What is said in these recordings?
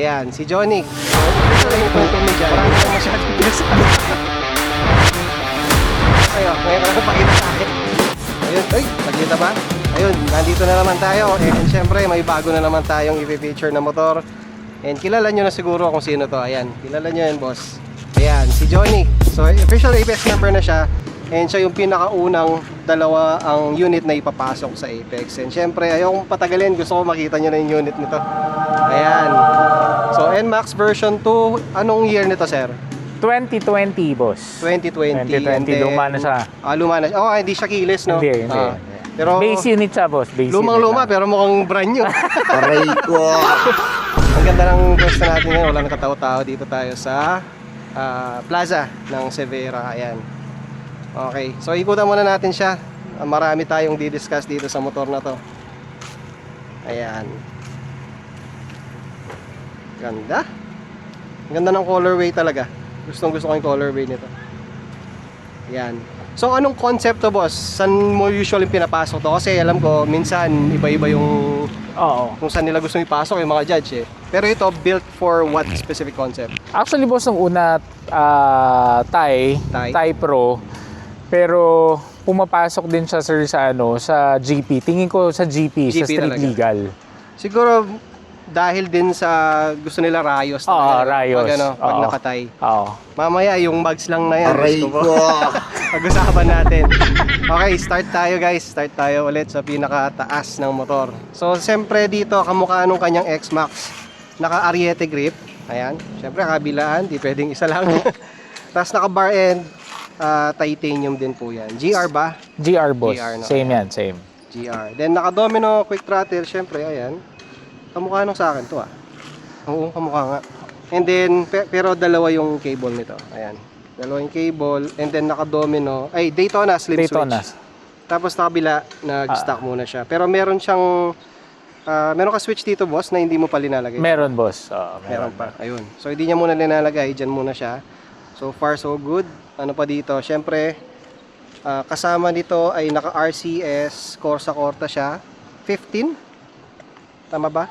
Ayan, si Johnny. Ito lang yung kwento mo dyan. Marami na masyadong piyasa. Ayun, ngayon ka lang pakita sa akin. Ayun, ay, nakita ba? Ayun, nandito na naman tayo. And syempre, may bago na naman tayong i-feature na motor. And kilala nyo na siguro kung sino to. Ayan, kilala nyo yan, boss. Ayan, si Johnny. So, official Apex member na siya. And siya yung pinakaunang dalawa ang unit na ipapasok sa Apex. And syempre, ayokong patagalin. Gusto ko makita nyo na yung unit nito. Ayan. So, NMAX version 2. Anong year nito, sir? 2020, boss. 2020. 2020, luma na siya. Luma na siya. Oh, hindi siya keyless, no? Hindi. Pero Base unit siya, boss. Base lumang-luma, pero mukhang brand new. Aray ko! Ang ganda ng pwesto natin ngayon. Wala nang katao-tao. Dito tayo sa plaza ng Severa. Ayan. Okay. So, ikutan muna natin siya. Marami tayong di-discuss dito sa motor na to. Ayan. Ganda. Ang ganda ng colorway talaga. Gustong gusto ko yung colorway nito. Ayan. So anong concept to, boss? Saan mo usually pinapasok to? Kasi alam ko, minsan iba-iba yung kung saan nila gusto ipasok yung mga judge eh. Pero ito, built for what specific concept? Actually, boss, nung una, Thai Pro. Pero pumapasok din siya, sir, sa GP. Tingin ko sa GP sa street talaga. legal. Siguro dahil din sa gusto nila Rayos na Rayos. pag nakatay. Oo. Mamaya yung bags lang na yan. Aray Gusto ko! Pag-usapan natin. Okay, start tayo, guys. Start tayo ulit sa pinakataas ng motor. So, siyempre dito, kamukha nung kanyang X-Max. Naka-ariete grip. Ayan. Siyempre, kabilaan. Di pwedeng isa lang. Tapos naka-bar end. Titanium din po yan. GR ba? GR, boss. GR, no? Same yan, same. GR. Then, naka-domino quick throttle. Siyempre, ayan. Kamukha nung sa akin to Oo, kamukha nga. And then, pero dalawa yung cable nito. Ayan. Dalawa yung cable. And then, naka-domino. Ay, Daytona slip Daytona. switch. Tapos, nakabila, nag-stock muna siya. Pero meron siyang, meron ka switch dito, boss, na hindi mo pa linalagay. Meron, boss. Meron pa. Ayun. So, hindi niya muna linalagay. Diyan muna siya. So far, so good. Ano pa dito? Siyempre, kasama nito ay naka-RCS. Corsa siya. 15? Tama ba?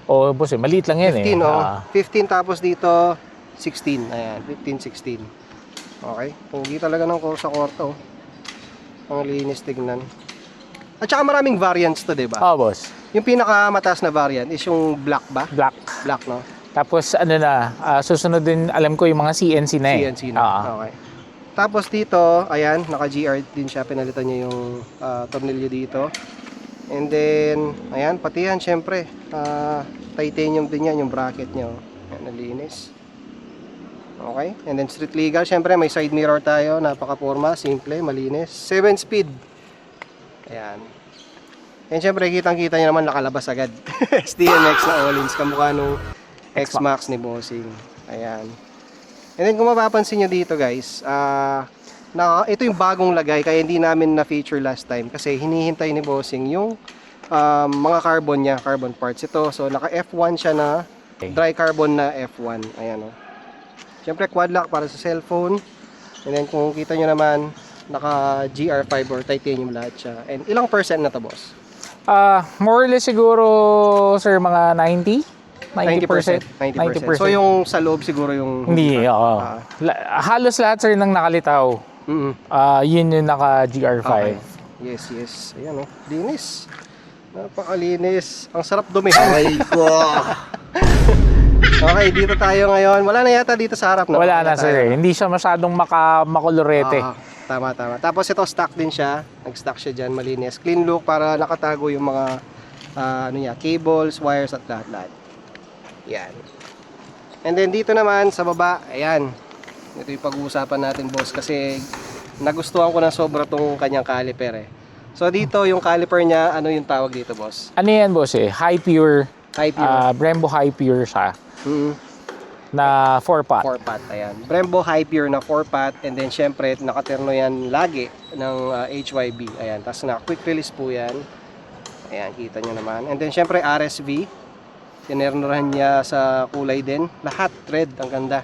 Boss, maliit lang yan 15, eh. 15 tapos dito 16. Ayan, 15, 16. Okay. Pugi talaga ng Corsa. Ang linis tignan. At saka maraming variants to, 'di ba? Boss. Yung pinakamataas na variant is yung black ba? Black. Black, no? Tapos susunod din, alam ko, yung mga CNC na eh. CNC na. Okay. Tapos dito, ayan, naka-GR din siya. Pinalitan niya yung tornilyo dito. And then, ayan, pati yan, syempre. Titanium din yan, yung bracket niya. Ayan, nalinis. Okay. And then street legal, syempre, may side mirror tayo. Napaka-forma, simple, malinis. 7 speed. Ayan. And syempre, kitang-kita niya naman nakalabas agad. SDMX na all-ins. Kamukha nung X-Max ni Bossing. Ayan. And then kung mapapansin nyo dito, guys, ito yung bagong lagay kaya hindi namin na-feature last time kasi hinihintay ni Bossing yung mga carbon parts. Ito, so naka F1 siya na dry carbon na F1. Ayan, oh. Siyempre quad lock para sa cellphone. And then kung kita nyo naman, naka GR5 or titanium lahat siya. And ilang percent na to, boss? More or less siguro, sir, mga 90%. 90%. So yung sa loob siguro yung Hindi, oo. Halos lahat, sir, ng nakalitaw. Yun yung naka GR5. Okay. Yes. Ayan, oh. Linis. Napakalinis. Ang sarap dumihan. Aray ko! Okay, dito tayo ngayon. Wala na yata dito sa harap, no? Wala na, sir. Hindi siya masyadong makolorete. Tama. Tapos ito, stock din siya. Nag-stock siya dyan, malinis. Clean look para nakatago yung mga cables, wires at lahat-lahat. Yan. And then dito naman sa baba, ayan. Ito yung pag-uusapan natin, boss, kasi nagustuhan ko na sobra tong kanyang caliper eh. So dito yung caliper niya, ano yung tawag dito, boss? Ano yan, boss eh? High Pure. Brembo High Pure siya. Na 4-pot. 4-pot, ayan. Brembo High Pure na 4-pot. And then syempre, nakaterno yan lagi ng HYB. Ayan, tapos na quick release po yan. Ayan, kita nyo naman. And then syempre RSV. Tinernoran niya sa kulay din. Lahat red, ang ganda.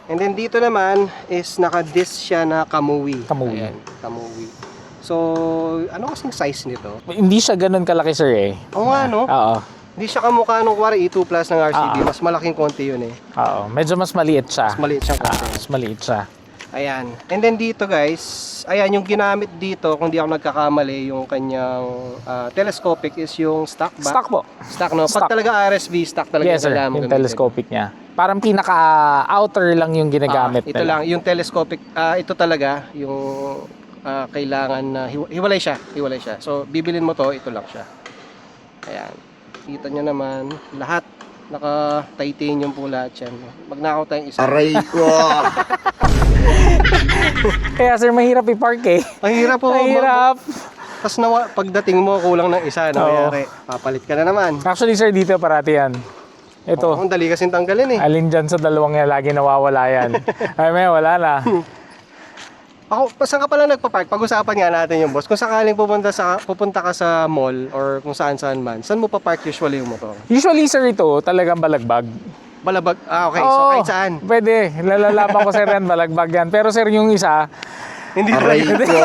And then dito naman is naka-disc siya na Kamui. Ayan, Kamui. So, ano kasing size nito? Hindi siya ganun kalaki, sir eh. Oo nga, no? Oo. Hindi siya kamukha nung kuwari E2 Plus ng RCB. Mas malaking konti yun eh. Oo, medyo mas maliit siya. Mas maliit siyang konti. Mas maliit siya. Ayan. And then dito guys, ayan yung ginamit dito, kung di ako nagkakamali, yung kanyang telescopic is yung stock ba? Stock po. Stock, no? Stock. Pag talaga RSB, stock talaga Yes sir, kailangan mo yung gamitin. telescopic niya. Parang pinaka-outer lang yung ginagamit Ito nila. lang, yung telescopic, ito talaga, yung kailangan na, hiwalay siya. So, bibilin mo to, ito lang siya. Ayan. Kita nyo naman, lahat, naka-titanium po lahat yan. Magnakaw tayong isa. Aray ko! Kaya sir, mahirap i-park eh. Ang hirap po. Mahirap. Tapos pagdating mo, kulang ng isa. Oo. Nangyayari, papalit ka na naman. Actually sir, dito parati yan. Ito. Ang dali kasing tanggalin eh. Alin dyan sa dalawang yan, lagi nawawala yan. Ay may, wala na. Ako, saan ka pala nagpa-park? Pag-usapan nga natin yung boss. Kung sakaling pupunta ka sa mall or kung saan-saan man, saan mo pa-park usually yung motor? Usually sir, ito talagang balagbag. Balabag? Okay. So Oo, kahit saan? Pwede. Lalalaban ko sir yan, balagbag yan. Pero sir, yung isa, Hindi Aray talaga. ko!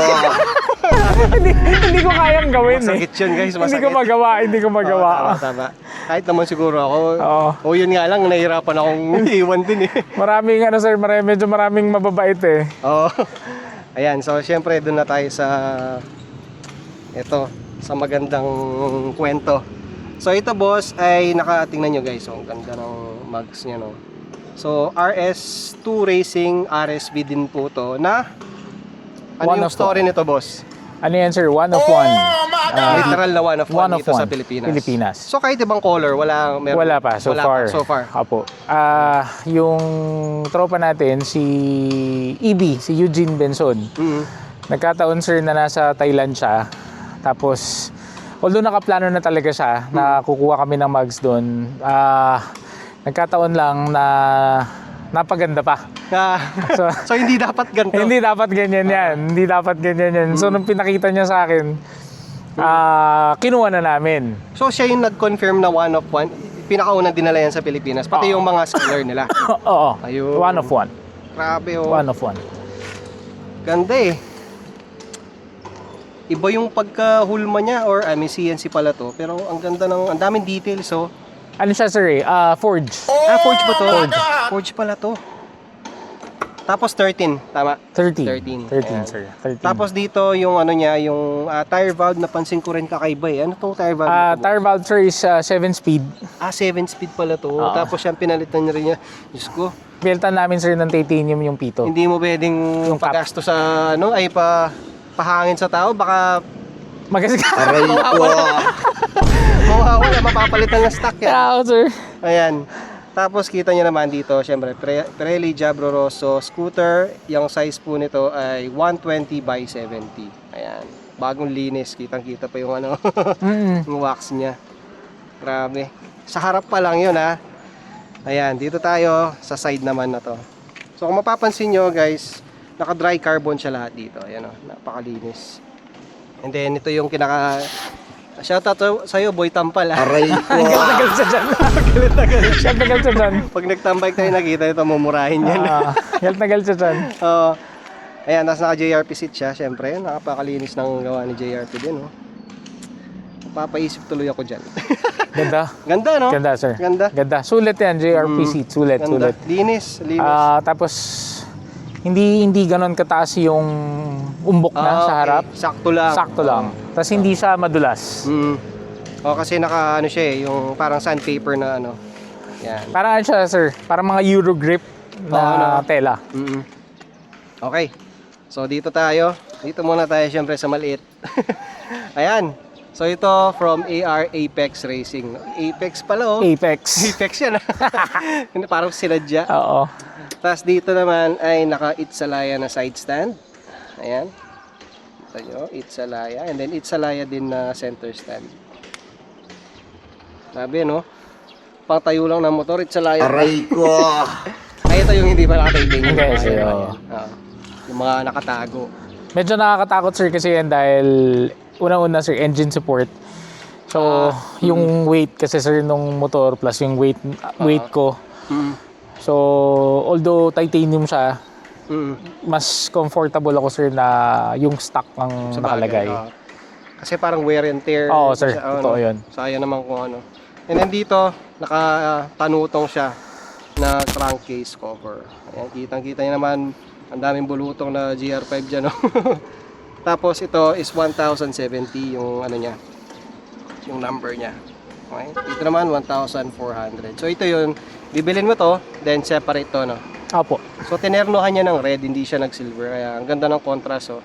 hindi ko kayang gawin eh. Masakit yun guys, Hindi masakit. ko magawa, hindi ko magawa. Tama. Kahit naman siguro ako, Oo. o yun nga lang, nahihirapan akong iwan din eh. Maraming ano sir, medyo maraming mababait eh. Oo. Ayan, so syempre doon na tayo sa sa magandang kwento. So ito boss ay nakatingnan nyo guys, so ang ganda ng mugs niya no. So RS2 Racing RSB din po to na ano One yung of story nito boss? Ano yan sir? One of one. Literal na one of one dito sa Pilipinas. So kahit ibang color, Wala pa so wala far. Pa, so far. Apo. Yung tropa natin si EB, si Eugene Benson. Mhm. Nagkataon sir na nasa Thailand siya. Tapos although nakaplano na talaga siya na kukuha kami ng mugs doon, nagkataon lang na napaganda pa. So So hindi dapat ganito. hindi dapat ganyan yan. Hindi dapat ganyan yan. So nung pinakita niya sa akin, kinuha na namin. So siya yung nag-confirm na one of one. Pinakaunang dinala yan sa Pilipinas. Pati yung mga seller nila. Oo. Ayun. One of one. Grabe oh. One of one. Ganda eh. Iba yung pagkahulma niya or may CNC pala to. Pero ang ganda ng, ang daming details oh. Ano siya sir eh? Forge. Forge ba to? Forge pala to. Tapos 13, tama? 13. 13. 13 Ayan. sir. 13. Tapos dito yung ano niya, yung tire valve, napansin ko rin kakaiba eh. Ano tong tire valve? nito, boss? Tire valve sir is 7 speed. 7 speed pala to. Oo. Tapos yung pinalitan niya rin niya. Diyos ko, Pinalitan namin sir ng titanium yung pito. hindi mo pwedeng Yung cap. pagasto sa ano, ay pahangin sa tao. Baka Magasgas. Aray ko! mawawala, mapapalitan ng stock yan. Yeah, sir. Ayan. Tapos kita nyo naman dito, syempre, Pirelli Jabro Rosso scooter. Yung size po nito ay 120 by 70. Ayan. Bagong linis. Kitang-kita pa yung ano, yung wax niya. Grabe. Sa harap pa lang yun ha. Ayan, dito tayo sa side naman na to. So kung mapapansin nyo guys, naka-dry carbon siya lahat dito. Ayan o, napakalinis. And then ito yung shoutout sa'yo, Boy Tampal ha. Aray ko! Tagal siya dyan. Tagal siya dyan. Pag nagtambay tayo nakita ito, mumurahin yan. Tagal siya dyan. Oo. Ayan, tapos naka-JRP seat siya, syempre. Napakalinis ng gawa ni JRP din, oh. Papaisip tuloy ako dyan. Ganda. Ganda, no? Ganda, sir. Ganda. Ganda. Sulit yan, JRP seat. Sulit, Ganda. sulit. Linis. Tapos, hindi ganon kataas yung umbok na sa harap. Okay. Sakto lang. Sakto lang. Tapos hindi siya madulas. O, kasi naka, ano siya eh, yung parang sandpaper na ano. Yan. Parang ano siya, sir? Parang mga Euro grip na tela. Okay. So, dito tayo. Dito muna tayo, syempre, sa maliit. Ayan. So, ito from AR Apex Racing. Apex pala, oh. Apex. Apex yan, parang sinadya. Oo. Tapos dito naman ay naka-Itsalaya na side stand. Ayan. Kita nyo, Itsalaya. And then Itsalaya din na center stand. Sabi, no? Pang tayo lang ng motor, Itsalaya. Aray ko! Ay, ito yung hindi pa nakataiting. Okay, so, yung mga nakatago. Medyo nakakatakot, sir, kasi yan dahil unang-una, sir, engine support. So, yung weight kasi, sir, nung motor plus yung weight ko. So, although titanium siya, mas comfortable ako, sir, na yung stock ang nakalagay. Kasi parang wear and tear. Oo, sir. Kasi, Totoo yun. Sayang naman kung ano. And then dito, nakatanutong siya na crankcase cover. Ayan, kitang-kita niyo naman, ang daming bulutong na GR5 dyan, no? Tapos ito is 1070 yung ano niya, yung number niya. Okay? Dito naman 1,400. So ito yun, bibilin mo to, then separate to, no? Opo. So tinernohan niya ng red, hindi siya nag-silver. Kaya ang ganda ng contrast, oh.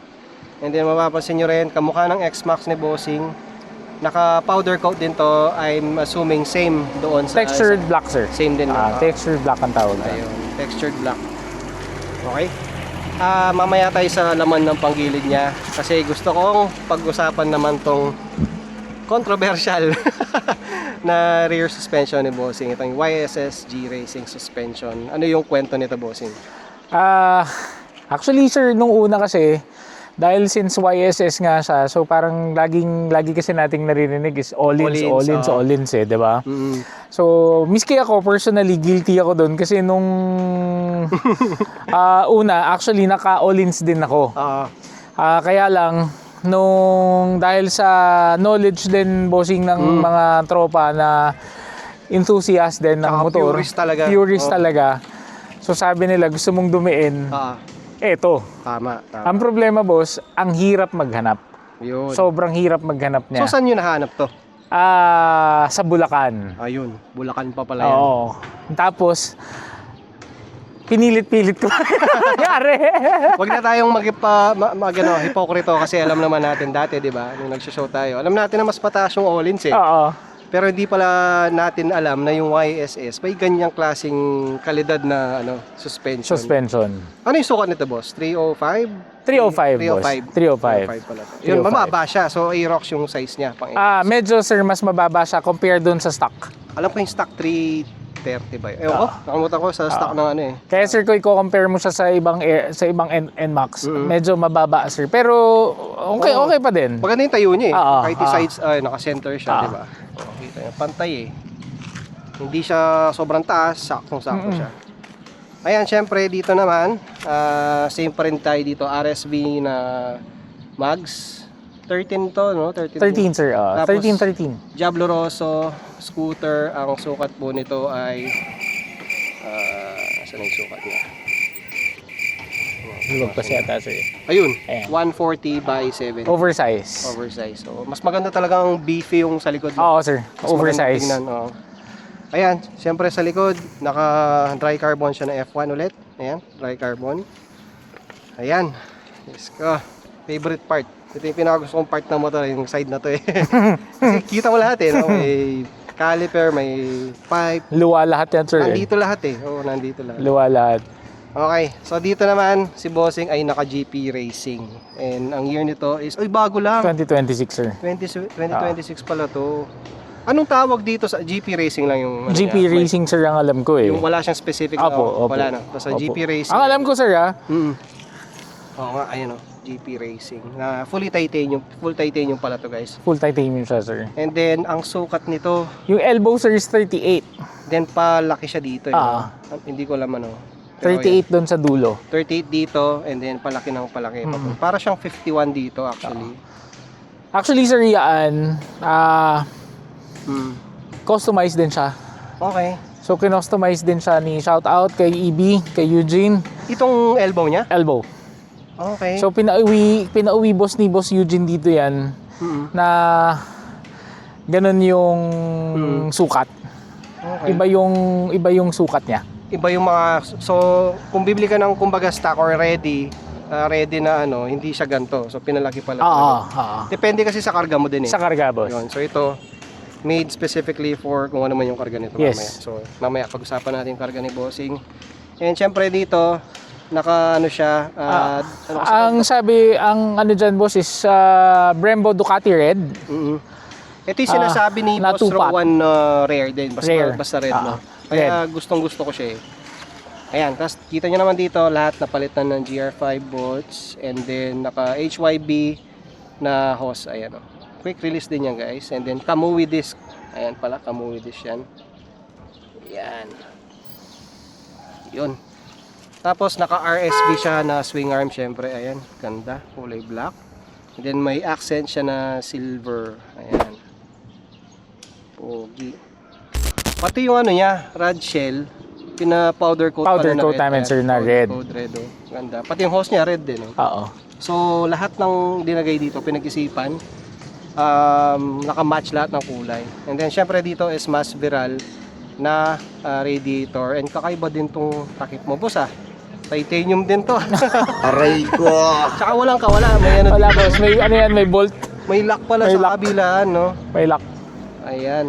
And then mapapansin nyo rin, kamukha ng X-Max ni Bossing. Naka powder coat din to. I'm assuming same doon sa Textured black, sir. same din, no? Textured black ang tawag. Ayun, textured black. Okay? Mamaya tayo sa laman ng panggilid niya kasi gusto kong pag-usapan naman tong controversial na rear suspension ni Bossing. Itong YSS G Racing suspension. Ano yung kwento nito, Bossing? Actually, sir, nung una kasi, dahil since YSS nga siya, so parang lagi kasi nating naririnig is all-ins, eh, di ba? Mm. So, miski ako, personally, guilty ako doon kasi nung una, actually, naka-all-ins din ako. Kaya lang, dahil sa knowledge din, Bossing, ng mga tropa na enthusiast din ng motor. Purist talaga. So, sabi nila, gusto mong dumiin, eto. Tama. Ang problema, boss, ang hirap maghanap. Yun. Sobrang hirap maghanap niya. So, saan nyo nahanap to? Sa Bulacan. Ayun, Bulacan pa pala yan. Oo. Tapos, pinilit-pilit ko nangyari. Huwag na tayong hipokrito kasi alam naman natin dati, di ba? Nung nagsishow tayo. Alam natin na mas mataas yung all-ins, eh. Oo. Pero hindi pala natin alam na yung YSS may ganyang klaseng kalidad na suspension. Ano yung sukat nito, boss? 305? 305, boss. 305. 305 pala to. Yun, mamaba siya. So, Aerox yung size niya. Pang medyo, sir, mas mababa siya compared dun sa stock. Alam ko yung stock 330 ba? Ewan ko, nakalimutan ko sa stock ng ano eh. Kaya, sir, kung i-compare mo siya sa ibang NMAX, medyo mababa, sir. Pero, okay pa din. Maganda yung tayo niya eh. Kahit yung sides, naka-center siya, di ba? Kita niya, pantay eh. Hindi siya sobrang taas, saktong-sakto siya. Ayan, syempre dito naman, same pa rin tayo dito, RSV na mags. 13 to, no? 13, sir. Tapos, 13. Diablo Rosso scooter, ang sukat po nito ay saan yung sukat niya? Hulog pa siya, sir. Ayun, Ayan. 140 by 70. Oversize. So, mas maganda talagang beefy yung sa likod. Oo, sir. Mas Oversize. maganda tingnan, oo. Ayan, siyempre sa likod, naka dry carbon siya na F1 ulit. Ayan, dry carbon. Ayan. Yes ko. Favorite part. Ito yung pinakagusto kong part ng motor, yung side na to eh. Kasi kita mo lahat eh, no? May caliper, may pipe. Luwa lahat yan, sir. Nandito lahat eh. Oo, nandito lahat. Luwa lahat. Okay, so dito naman, si Bossing ay naka GP Racing. And ang year nito is, bago lang. 2026, sir. 2026 pala to. Anong tawag dito sa GP Racing lang yung GP niya? Racing, sir, ang alam ko eh. Yung wala siyang specific Opo. wala na. Basta Opo. GP Racing. Ang alam ko, sir, Oo nga, ayun GP Racing. Na full titanium pala to, guys. full titanium siya, sir. And then ang sukat nito, Yung elbow, sir, is 38. then palaki siya dito, hindi ko alam ano. Pero 38 doon sa dulo. 38 dito and then palaki ng palaki. Para siyang 51 dito actually. Actually, sir, yan, customized din siya. Okay. So, kinostomize din siya ni shout out kay EB, kay Eugene. Itong elbow niya? Elbow. Okay. So, pinauwi boss ni Boss Eugene dito yan na ganun yung sukat. Okay. Iba yung sukat niya. Iba yung mga, so kung bibili ka ng kumbaga stock or ready na hindi siya ganito. So pinalaki pala. Depende kasi sa karga mo din eh. Sa karga, boss. Yun. So ito, made specifically for kung ano man yung karga nito Yes. mamaya. So mamaya pag-usapan natin yung karga ni Bossing. And syempre dito, naka siya, ang sabi, ang dyan, boss, is Brembo Ducati Red. Ito yung sinasabi ni na Boss two-pack. Rowan rare din. Basta red, no? Kaya gustong gusto ko siya eh. Ayan, tapos kita nyo naman dito lahat napalitan ng GR5 bolts and then naka HYB na hose. Ayan o. Quick release din yan, guys. And then Kamui disc. Ayan pala, Kamui disc yan. Ayan. Yun. Tapos naka RSB siya na swing arm syempre. Ayan, ganda. Kulay black. And then may accent siya na silver. Ayan. Pogi. Pati yung ano niya, rod shell, pina-powder coat Powder pala na coat red. namin, Ayan, sir, na powder red. coat, red, oh. Ganda. Pati yung hose niya, red din. Oh. Oo. So, lahat ng dinagay dito, pinag-isipan. Naka-match lahat ng kulay. And then, syempre dito is mas viral na radiator. And kakaiba din tong takip mo, boss ah. Titanium din to. Aray ko. Tsaka walang kawala. May ano Wala dito. boss, may ano yan, may bolt, May lock pala May sa lock. kabilaan, no? may lock. Ayan.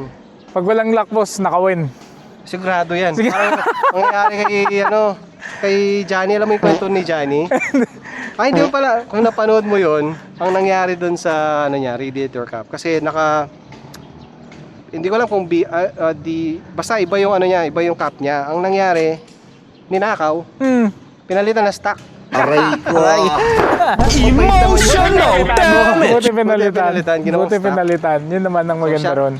Pag walang lock boss, nakawin. Sigurado yan. Parang nangyayari kay Johnny. Alam mo yung kwento ni Johnny? Ay, hindi mo pala. Kung napanood mo yon, ang nangyari dun sa ano niya, radiator cap. Kasi hindi ko alam kung basta iba yung ano niya, iba yung cap niya. Ang nangyari, ninakaw, pinalitan na stock. Aray ko. Emotional Buti Buti pinalitan. pinalitan, ginawang Buti stock. pinalitan. Yun naman ang maganda shout- ron.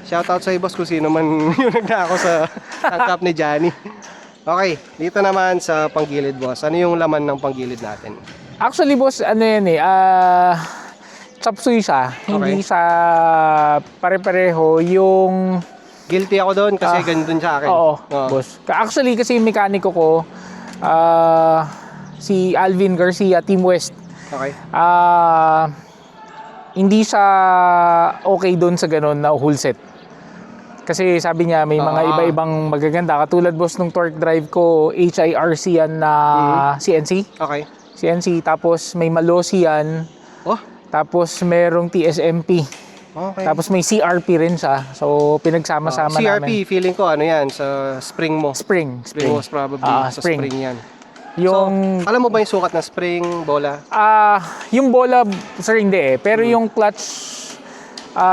Shoutout sa boss kung sino man yung nagnakaw sa cap ni Johnny. Okay, dito naman sa panggilid, boss. Ano yung laman ng panggilid natin? Actually boss, ano yan eh, chop suey siya. Hindi siya pare-pareho yung... Guilty ako doon kasi ganun dun sa akin. Oo, boss. Actually kasi yung mekaniko ko, si Alvin Garcia, Team West. Okay. Hindi siya okay doon sa ganun na whole set. Kasi sabi niya may mga iba-ibang magaganda. Katulad boss nung torque drive ko, HIRC yan na CNC. Okay. CNC. Tapos may Malossi yan. Oh, Tapos merong TSMP. okay. Tapos may CRP rin siya. So pinagsama-sama CRP, namin. feeling ko ano yan, sa spring mo. Spring. Spring most probably, sa spring. spring yan. Yung So, alam mo ba yung sukat ng spring, bola? yung bola, sir, hindi eh. Pero yung clutch,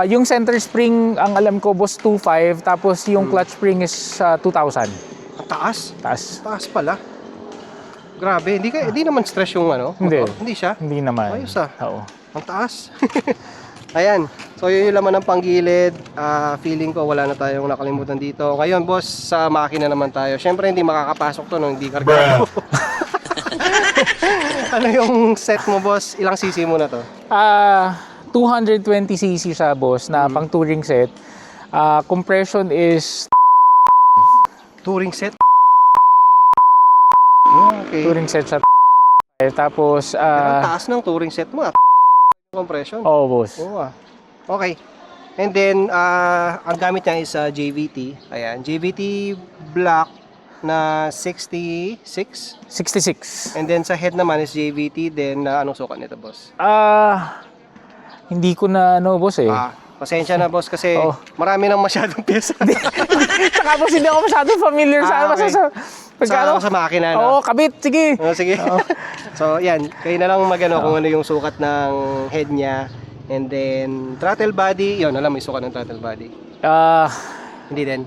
yung center spring, ang alam ko, boss, 2.5. Tapos yung clutch spring is 2,000. Ang taas. Taas. Taas pala. Grabe, hindi naman stress yung ano? Hindi. motor? Hindi siya? Hindi naman. Ayos ah. Oo. Ang taas. Ayan. So, yun yung laman ng panggilid. Feeling ko wala na tayong nakalimutan dito. Ngayon, boss, sa makina naman tayo. Siyempre, hindi makakapasok to nung hindi kargado. Ano yung set mo, boss? Ilang cc mo na to? 220cc siya, boss, na pang touring set. Compression is Touring set? Okay. touring set siya. Tapos, Pero ang taas ng touring set mo, compression. oh, boss. Oo ah. Okay. And then, ang gamit niya is JVT. Ayan, JVT black na 66. 66. And then sa head naman is JVT. Then, anong sukat nito, boss? Hindi ko na, boss eh. Pasensya na, boss, kasi marami nang masyadong pyesa. Tsaka boss, hindi ako masyadong familiar sa okay. Sa makina, no? Oo, kabit, sige. Sige. So, yan. Kayo na lang magano kung ano yung sukat ng head niya. And then, throttle body. Yun, alam mo yung sukat ng throttle body. Hindi din.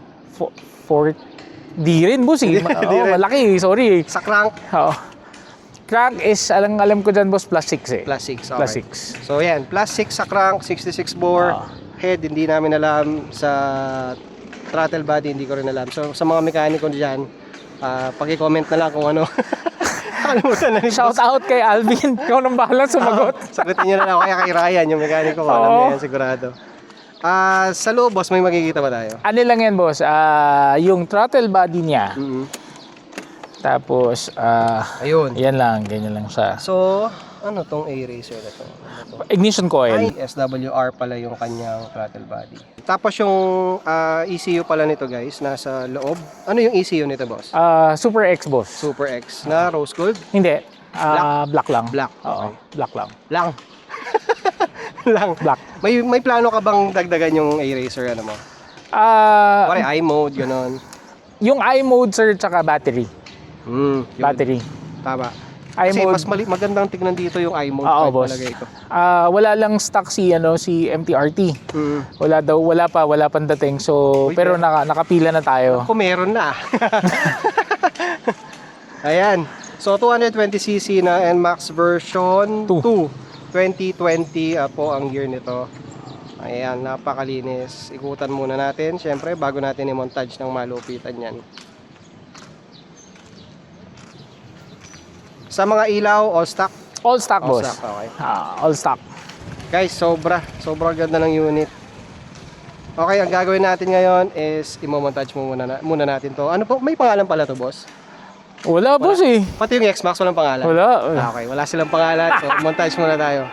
Di rin, boss eh. Di rin. Malaki, sorry. Sa crank, Oo. Crank is, alam ko dyan, boss, plus 6 eh. plus 6. Okay. Plus 6. So, yan. Plus 6 sa crank, 66 bore. Head, hindi namin alam. Sa throttle body, hindi ko rin alam. So, sa mga mekaniko dyan, paki-comment na lang kung ano. Nakalimutan na rin. Shout out kay Alvin. Ikaw nang bahala sumagot. Sagutin nyo na lang. Kaya kay Ryan, yung mekaniko ko. Alam niya yan, sigurado. Sa loob, boss, may makikita ba tayo? Ano lang yan, boss? Yung throttle body niya. Tapos, Ayun. yan lang. Ganyan lang siya. So, ano tong A-Racer na to? Ignition coil. Ay, SWR pala yung kanyang throttle body. Tapos yung ECU pala nito, guys, nasa loob. Ano yung ECU nito, boss? Super X, boss. Super X na rose gold? Hindi. Black lang. Black. Oo, black lang. Lang. Lang. Black. May plano ka bang dagdagan yung A-Racer, ano mo? Pare, i-mode, gano'n. Yung i-mode, sir, tsaka battery. Yun. Battery. Tama. Kasi i-mode. mas magandang tignan dito yung i-mode. Oo, kahit boss. palagay ko. Wala lang stock si MTRT. Wala pang dating. So, pero nakapila na tayo. Kung meron na. Ayan. So 220cc na NMAX version 2. 2020 po ang gear nito. Ayan, napakalinis. Ikutan muna natin, syempre, bago natin i-montage ng malupitan yan. Sa mga ilaw, all stock. All stock, All boss. stock, okay. All stock. Guys, sobrang ganda ng unit. Okay, ang gagawin natin ngayon is i-montage muna natin to. Ano po? May pangalan pala to, boss? Wala, boss eh. Pati yung X-Max walang pangalan? Wala. Okay, wala silang pangalan. So, montage muna tayo.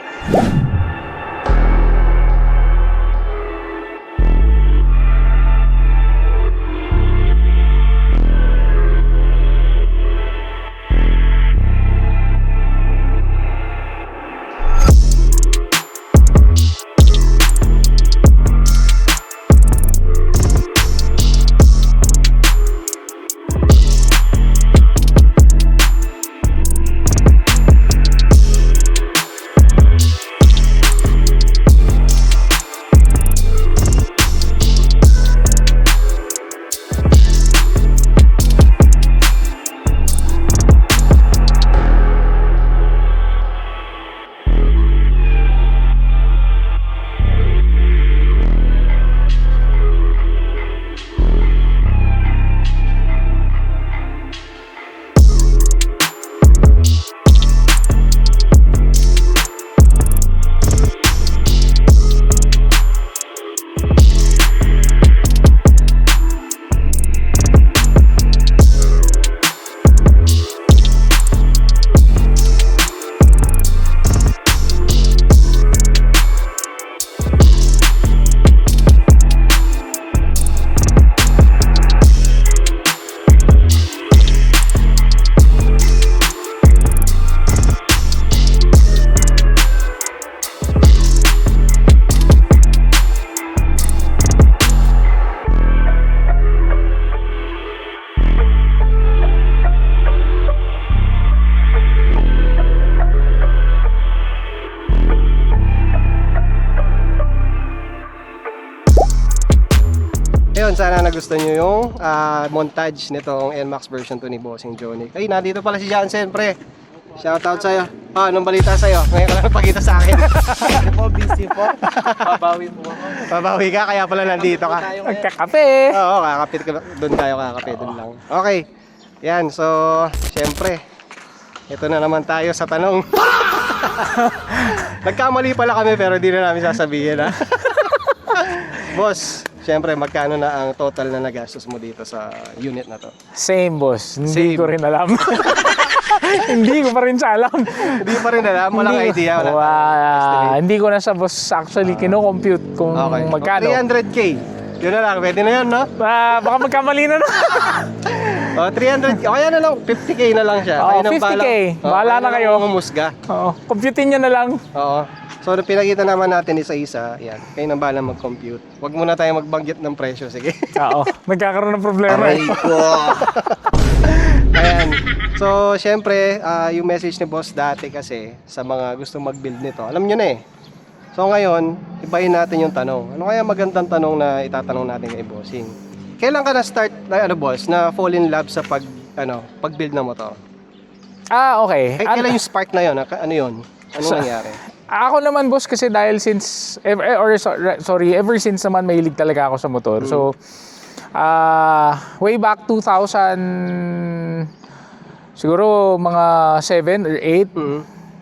Ayun, sana nagustuhan nyo yung montage nitong NMAX version 2 ni Bossing Johnny. Ay, nandito pala si Jansen, pre. Shoutout sa'yo. Anong balita sa'yo? Ngayon ka lang napakita sa akin. Busy po. Babawi po ako. Babawi ka, kaya pala nandito ka. Nagkakape. Oo, kakapit ka. Doon tayo kakape, doon lang. Okay. Yan, so, syempre, ito na naman tayo sa tanong. Nagkamali pala kami pero di na namin sasabihin, ha? Boss, syempre, magkano na ang total na nagastos mo dito sa unit na to? Same, boss. Hindi Same. ko rin alam. Hindi ko pa rin siya alam. Hindi pa rin alam, walang idea. Hindi ko na siya, boss, actually kino-compute kung Okay. magkano. 300k. Yun na lang, pwede na yun, no? Baka magkamali na. 300k, o kaya na lang, 50k na lang siya. Oo, Kayo nang 50K. bahala- Bahala na kayo. Humusga. Oo, computein nyo na lang. Oo. So, pinakita naman natin isa-isa. Yan. Kayo nang bahala mag-compute. Huwag muna tayo magbanggit ng presyo. Sige. Oo, nagkakaroon ng problema. Aray ko. Ayan. So, syempre, yung message ni Boss dati kasi sa mga gusto mag-build nito, alam nyo na eh. So, ngayon, ibahin natin yung tanong. Ano kaya magandang tanong na itatanong natin kay Bossing? Kailan ka na-start, boss, na fall in love sa pag-build ng motor? Okay. Kailan yung spark na yun? Ano yun? Ano nangyari? Ako naman, boss, kasi dahil since, ever since naman mahilig talaga ako sa motor. So, way back 2000, siguro mga 7 or 8,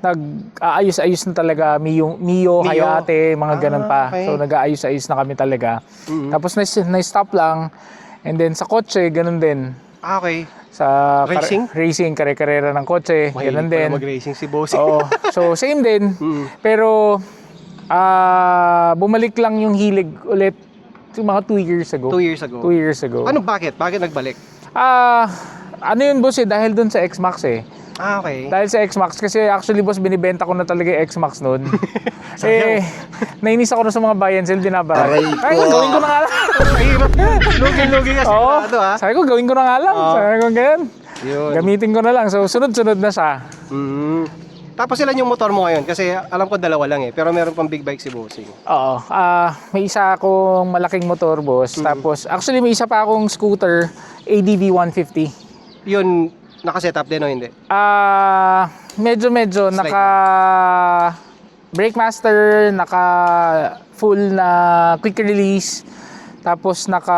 nag-aayos-ayos na talaga Mio, Hayate, mga ganun pa. Okay. So, nag-aayos-ayos na kami talaga. Tapos, na-stop lang. And then, sa kotse, ganun din. Okay. Sa Racing? kare-karera ng kotse, ganun Mahilig din. pala mag-racing si Bossing. Oo. So, same din. Pero, bumalik lang yung hilig ulit mga 2 years ago. 2 years ago. 2 years ago. Ano, bakit? Bakit nagbalik? Ano yun, boss, dahil dun sa X-Max eh. Okay. Dahil sa X-Max, kasi actually, boss, binibenta ko na talaga yung X-Max noon. Nainis ako na sa mga buy and sell, binabara. Aray ko. Ay, gawin ko na nga lang. Lugi kasi Oo. ha? Sabi ko, gawin ko na nga lang. Sabi ko, ganyan. Yun. Gamitin ko na lang. So, sunod-sunod na siya. Tapos ilan yung motor mo ngayon? Kasi alam ko dalawa lang eh. Pero meron pang big bike si Bossing. Oo. May isa akong malaking motor, boss. Tapos, actually, may isa pa akong scooter, ADV 150. Yun, naka-setup din o hindi? Medyo naka brake master, naka full na quick release, tapos naka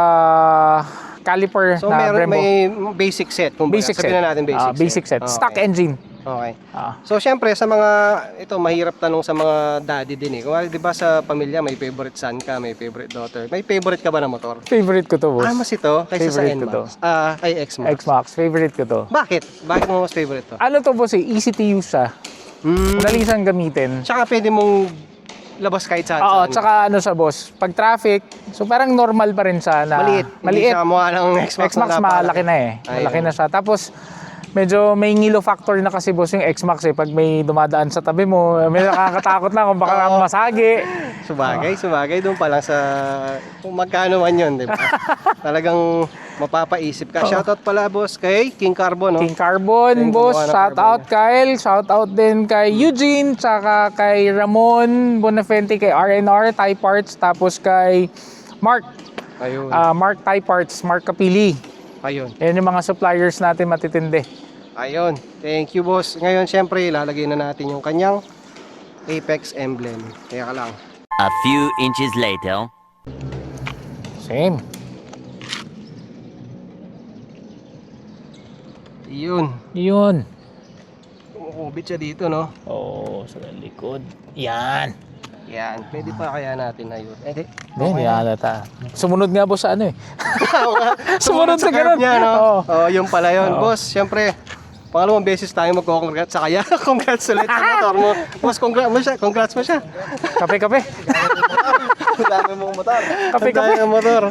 caliper So na meron, Brembo. may basic set. Kumbaga. Basic set. Sabihin na natin basic set. Basic set. Okay. Stock engine. Okay. Ah. So, syempre, sa mga, ito, mahirap tanong sa mga daddy din eh. Kung di ba sa pamilya, may favorite son ka, may favorite daughter. May favorite ka ba na motor? Favorite ko to, boss. Mas ito, kaysa sa Favorite ko to. NMAX. Ay, X-Max. X-Max, favorite ko to. Bakit? Bakit mo mas favorite to? Ano to, boss eh, easy to use siya. Madaling siyang gamitin. Tsaka pwede mong labas kahit saan. Oo, tsaka ano siya, boss, pag traffic, so parang normal pa rin siya na Maliit. Hindi maliit. siya mukha ng X-Max. X-Max malaki na eh. Malaki na siya. Tapos, medyo may ngilo factor na kasi boss yung X-Max eh. Pag may dumadaan sa tabi mo, may nakakatakot na kung baka masagi. Subagay. Doon pa lang sa kung magkano man yun, di ba? Talagang mapapaisip ka. Shoutout pala, boss, kay King Carbon, no? King Carbon, Yung boss. gumawa ng Shout carbon out Kyle. Shout out din kay Eugene. Tsaka kay Ramon Bonafente, kay RNR Thai Parts. Tapos kay Mark. Ayun. Mark Thai Parts. Mark Kapili. Ayun. Yan yung mga suppliers natin matitindi. Ayun. Thank you, boss. Ngayon, syempre, ilalagay na natin yung kanyang Apex emblem. Kaya ka lang. A few inches later. Same. Yun. Yun. Kumukubit siya dito, no? Oo, sa likod. Yan. Yan. Pwede pa kaya natin na yun. Eh, Hindi, halata. Sumunod nga boss sa ano eh. Sumunod sa curve ganun. niya, no? Oo. Oh, yung pala yun. Oo. Boss, syempre, pangalawang beses tayo magko-congrats sa kaya. Congrats ulit sa motor mo. Boss, congrats mo siya. Kape-kape. Ang dami mong motor. Kape-kape. Ang dami mong motor.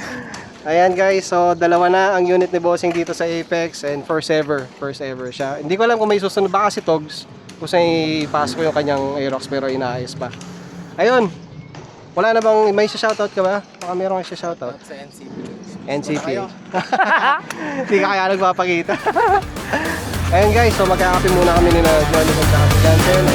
Ayan guys, so dalawa na ang unit ni Bossing dito sa Apex and first ever siya. Hindi ko alam kung may susunod ba kasi Togs kung saan ipasok ko yung kanyang Aerox pero inaayos pa. Ayun, wala na bang may shoutout ka ba? Baka meron kang shoutout. Sa NCP. NCP. Hindi ka kaya nagpapakita. Ayun guys, so magkakape muna kami ni na Johnny Gonzalez Jansen.